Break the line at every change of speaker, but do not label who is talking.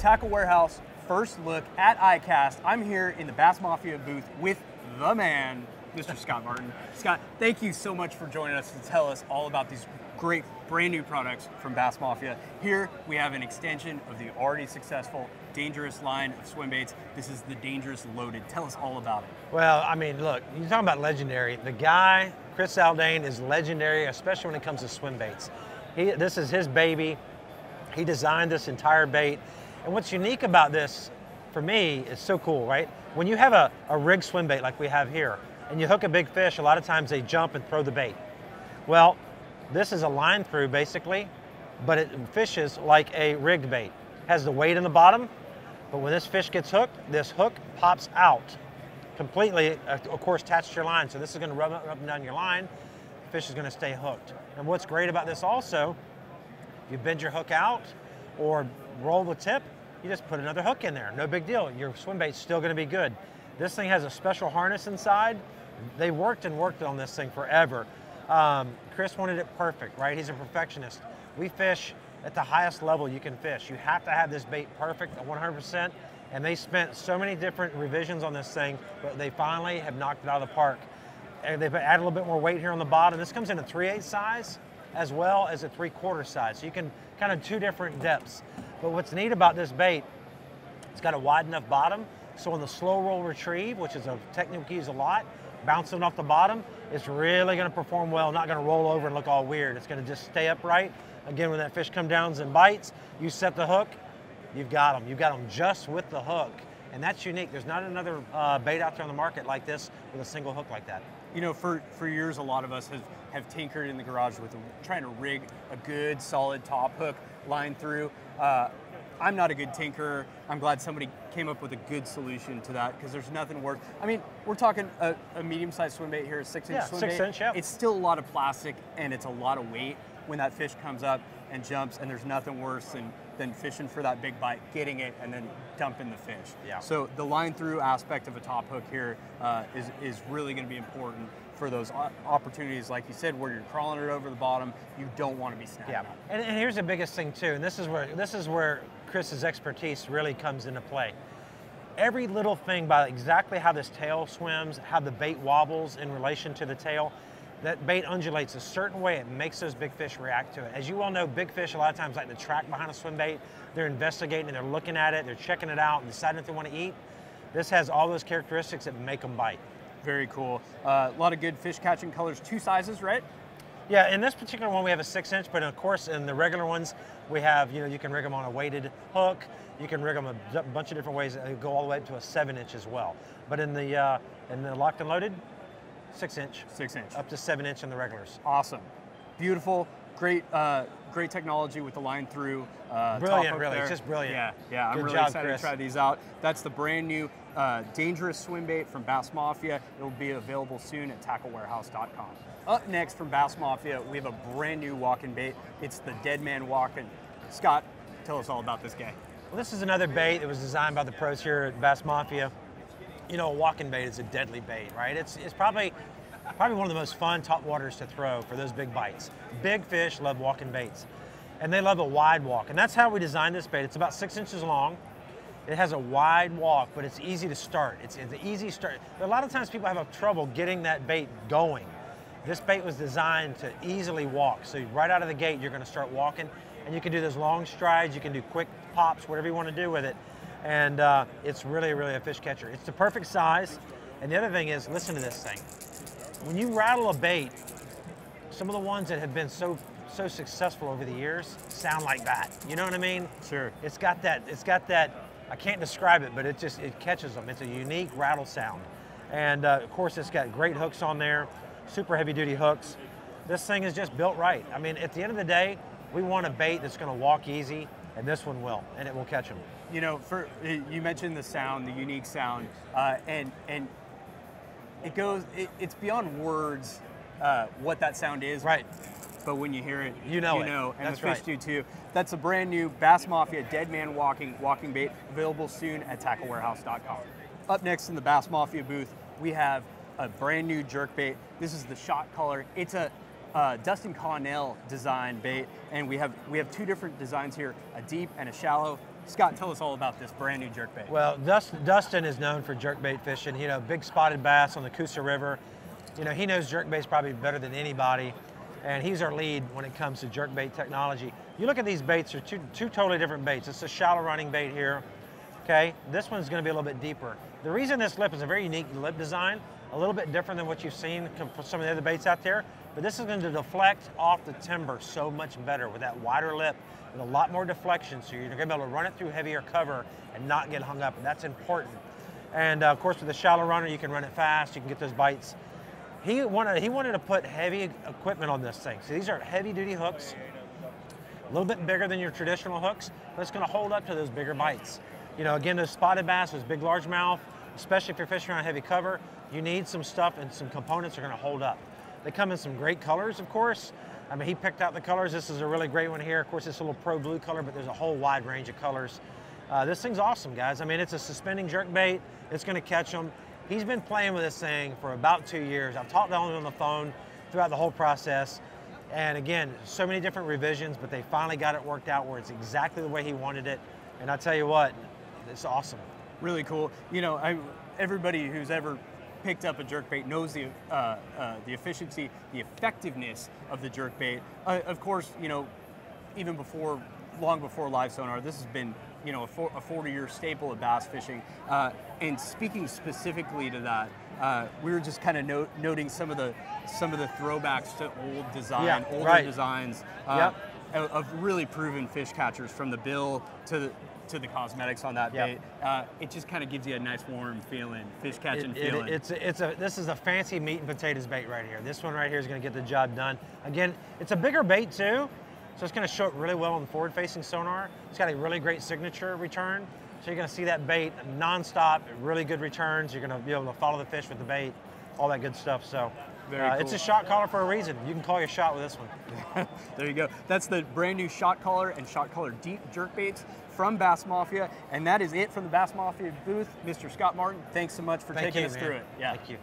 Tackle Warehouse, first look at ICAST. I'm here in the Bass Mafia booth with the man, Mr. Scott Martin. Scott, thank you so much for joining us to tell us all about these great brand new products from Bass Mafia. Here we have an extension of the already successful Dangerous line of swim baits. This is the Dangerous Loaded. Tell us all about it.
Well, I mean, look, you're talking about legendary. The guy, Chris Zaldain, is legendary, especially when it comes to swim baits. This is his baby. He designed this entire bait. And what's unique about this, for me, is so cool, right? When you have a rig swim bait like we have here, and you hook a big fish, a lot of times they jump and throw the bait. Well, this is a line through basically, but it fishes like a rigged bait. It has the weight in the bottom, but when this fish gets hooked, this hook pops out completely, of course, attached to your line. So this is gonna rub up and down your line, the fish is gonna stay hooked. And what's great about this also, you bend your hook out or roll the tip, you just put another hook in there. No big deal, your swim bait's still gonna be good. This thing has a special harness inside. They worked on this thing forever. Chris wanted it perfect, right? He's a perfectionist. We fish at the highest level you can fish. You have to have this bait perfect, 100%, and they spent so many different revisions on this thing, but they finally have knocked it out of the park. And they've added a little bit more weight here on the bottom. This comes in a 3/8 size as well as a 3/4 size, so you can kind of two different depths. But what's neat about this bait, it's got a wide enough bottom, so on the slow roll retrieve, which is a technique we use a lot, bouncing off the bottom, it's really gonna perform well, not gonna roll over and look all weird. It's gonna just stay upright. Again, when that fish comes down and bites, you set the hook, you've got them. You've got them just with the hook. And that's unique. There's not another bait out there on the market like this with a single hook like that.
You know, for years, a lot of us have tinkered in the garage with trying to rig a good, solid top hook line through. I'm not a good tinkerer. I'm glad somebody came up with a good solution to that, because there's nothing worse. I mean, we're talking a medium-sized swim bait here, a 6-inch swim bait.
6-inch, yeah.
It's still a lot of plastic and it's a lot of weight when that fish comes up and jumps, and there's nothing worse than fishing for that big bite, getting it, and then dumping the fish.
Yeah.
So the line through aspect of a top hook here is really gonna be important for those opportunities, like you said, where you're crawling it over the bottom, you don't want to be snagged.
Yeah, and here's the biggest thing too, and this is where Chris's expertise really comes into play. Every little thing about exactly how this tail swims, how the bait wobbles in relation to the tail, that bait undulates a certain way, it makes those big fish react to it. As you all know, big fish a lot of times like to track behind a swim bait. They're investigating and they're looking at it, they're checking it out and deciding if they want to eat. This has all those characteristics that make them bite.
Very cool. A lot of good fish catching colors, 2 sizes, right?
Yeah, in this particular one we have a 6-inch, but of course in the regular ones we have, you know, you can rig them on a weighted hook, you can rig them a bunch of different ways that go all the way up to a 7-inch as well. But in the locked and loaded, 6-inch.
6-inch.
Up to 7-inch in the regulars.
Awesome. Beautiful. Great great technology with the line through.
Brilliant, really. It's just brilliant.
Yeah. I'm really excited to try these out. That's the brand new Dangerous Swimbait from Bass Mafia. It'll be available soon at tacklewarehouse.com. Up next from Bass Mafia, we have a brand new walking bait. It's the Dead Man Walking. Scott, tell us all about this guy.
Well, this is another bait that was designed by the pros here at Bass Mafia. You know, a walking bait is a deadly bait, right? It's probably one of the most fun top waters to throw for those big bites. Big fish love walking baits, and they love a wide walk, and that's how we designed this bait. It's about 6 inches long. It has a wide walk, but it's easy to start. It's an easy start. A lot of times people have trouble getting that bait going. This bait was designed to easily walk, so right out of the gate you're going to start walking, and you can do those long strides, you can do quick pops, whatever you want to do with it, and it's really, really a fish catcher. It's the perfect size, and the other thing is, listen to this thing. When you rattle a bait, some of the ones that have been so successful over the years sound like that. You know what I mean?
Sure.
It's got that, I can't describe it, but it catches them. It's a unique rattle sound. And of course it's got great hooks on there, super heavy duty hooks. This thing is just built right. I mean, at the end of the day, we want a bait that's gonna walk easy, and this one will, and it will catch them.
You know, you mentioned the sound, the unique sound, and it's beyond words what that sound is.
Right.
But when you hear it,
you know,
and
that's
the fish do too. That's a brand new Bass Mafia Dead Man Walking bait, available soon at tacklewarehouse.com. Up next in the Bass Mafia booth, we have a brand new jerkbait. This is the shot color. It's a Dustin Connell design bait, and we have 2 different designs here, a deep and a shallow. Scott, tell us all about this brand new jerkbait.
Well, Dustin is known for jerkbait fishing. You know, big spotted bass on the Coosa River. You know, he knows jerkbaits probably better than anybody, and he's our lead when it comes to jerkbait technology. You look at these baits, they're two totally different baits. It's a shallow running bait here, okay? This one's gonna be a little bit deeper. The reason this lip is a very unique lip design, a little bit different than what you've seen from some of the other baits out there, but this is going to deflect off the timber so much better with that wider lip and a lot more deflection, so you're going to be able to run it through heavier cover and not get hung up, and that's important. And of course, with the shallow runner, you can run it fast, you can get those bites. He wanted to put heavy equipment on this thing. So these are heavy-duty hooks, a little bit bigger than your traditional hooks, but it's going to hold up to those bigger bites. You know, again, those spotted bass, those big largemouth, especially if you're fishing on heavy cover, you need some stuff and some components that are going to hold up. They come in some great colors, of course. I mean, he picked out the colors. This is a really great one here. Of course, it's a little pro blue color, but there's a whole wide range of colors. This thing's awesome, guys. I mean, it's a suspending jerkbait. It's going to catch them. He's been playing with this thing for about 2 years. I've talked to him on the phone throughout the whole process. And again, so many different revisions, but they finally got it worked out where it's exactly the way he wanted it. And I tell you what, it's awesome.
Really cool. You know, everybody who's ever picked up a jerkbait knows the efficiency, the effectiveness of the jerkbait. Of course, you know, even long before live sonar, this has been, you know, a 40-year staple of bass fishing. And speaking specifically to that, we were just kind of noting some of the throwbacks to old design, older designs of really proven fish catchers, from the bill to the cosmetics on that bait. It just kind of gives you a nice warm feeling, fish catching feeling.
This is a fancy meat and potatoes bait right here. This one right here is going to get the job done. Again, it's a bigger bait too, so it's going to show up really well on the forward-facing sonar. It's got a really great signature return, so you're going to see that bait nonstop, really good returns. You're going to be able to follow the fish with the bait, all that good stuff. So
Very cool.
It's a shot collar for a reason. You can call your shot with this one.
There you go. That's the brand new shot collar and shot collar deep jerkbaits from Bass Mafia, and that is it from the Bass Mafia booth. Mr. Scott Martin, thanks so much for taking us through it.
Thank you.